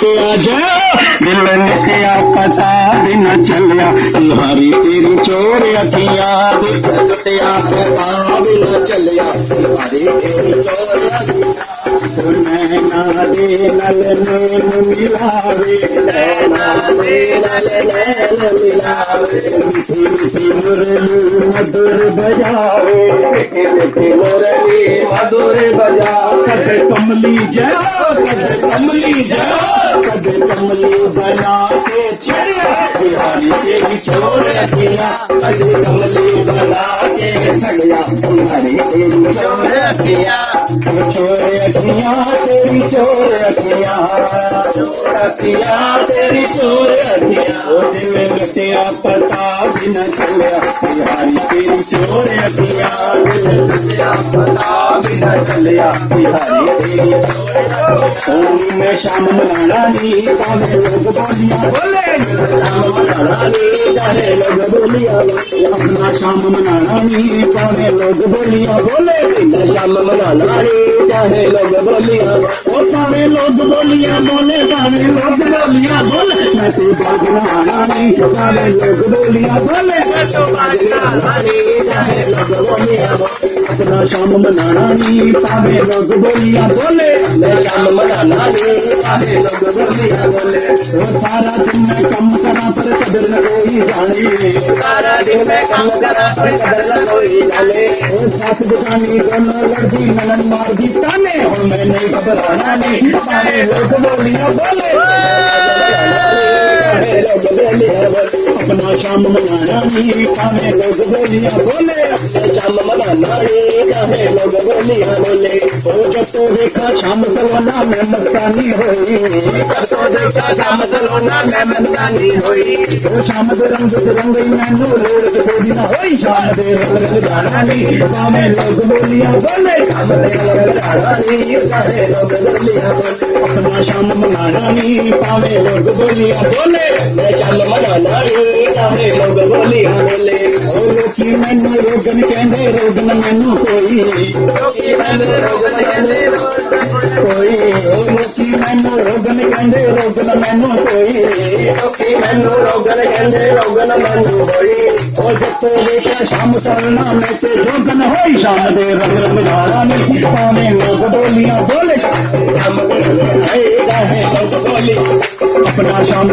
दिल निकया पता भी न चलिया तुम्हारी तेरी चोर अखियां लुटिया पता भी न चलिया तुम्हारी तेरी चोर नैना दे नल नैन मिलावे नैना दे नल नैन मिलावे मुरली मधुर बजावे मुरली मधुर बजा कद कमली जा कमली जा कद कमली बना के छड़िया बिहारी तेरी चोर अखियां कद कमली बना के छड़िया बिहारी तेरी चोर अखियां चोर अखियां तेरी चोर अखियां तेरी चोर अखियां दिल लुटिया पता भी न चलिया बिहारी तेरी चोर अखियां दिल लुटिया पता भी न चलिया बिहारी तेरी चोर अखियां में शाम मनाना नी चाहे लोग बोलियां बोले शाम मनाना नी चाहे लोग बोलियां अपना शाम मनाना नी चाहे लोग बोलियां बोले शाम मनाना नी चाहे लोग बोलियां ओ चाहे लोग बोलियां बोले चाहे लोग बोलियां बोले मैं तो बाग नहाना नी चाहे लोग बोलियां बोले मैं तो बाग नहाना नी चाहे लोग बोलियां अपना शाम मनाना नी चाहे लोग बोलियां बोले मैं शाम मनाना नी चाहे लोग बोलियां बोले सारा दिन मैं कम करा पर कदर न कोई जाने सारा दिन मैं कम करा पर कदर न कोई जाने साथ दुकानी दोनों लड़की नलन मार दी ताने और मैं नहीं घबराना नहीं चाहे लोग बोलियां बोले अपना शाम मनाना नहीं चाहे लोग बोलियां बोले शाम मनाना नहीं चाहे लोग बोलियां बोले जब तो देखा शाम सलोना में मस्तानी होई जब तो देखा शाम सलोना में मस्तानी होई शाम दे रंग मैनू लोड़ थोड़ी ना होई शाम दे रंग जाना नहीं चाहे लोग बोलियां बोले शाम दे रंग जाना नहीं चाहे लोग बोलियां बोले अपना शाम मनाना नहीं चाहे लोग बोलियां बोले शाम मनाना नहीं चाहे लोग बोलियां बोले लोकी मैनू रोगन कहंदे रोगन मैनू कोई लोकी मैनू रोगन कहंदे कोई लोकी मैनू रोगन कहंदे रोगन मैनू कोई लोकी मैनू रोगन कहंदे रोगन मैनू कोई ओ जत्तो देखा शाम सरना में ते जोगन होई शाम दे रंग रंग जाना नहीं पावे लोग बोलियां बोले शाम दे रंग चाहे लोग बोली अपना शाम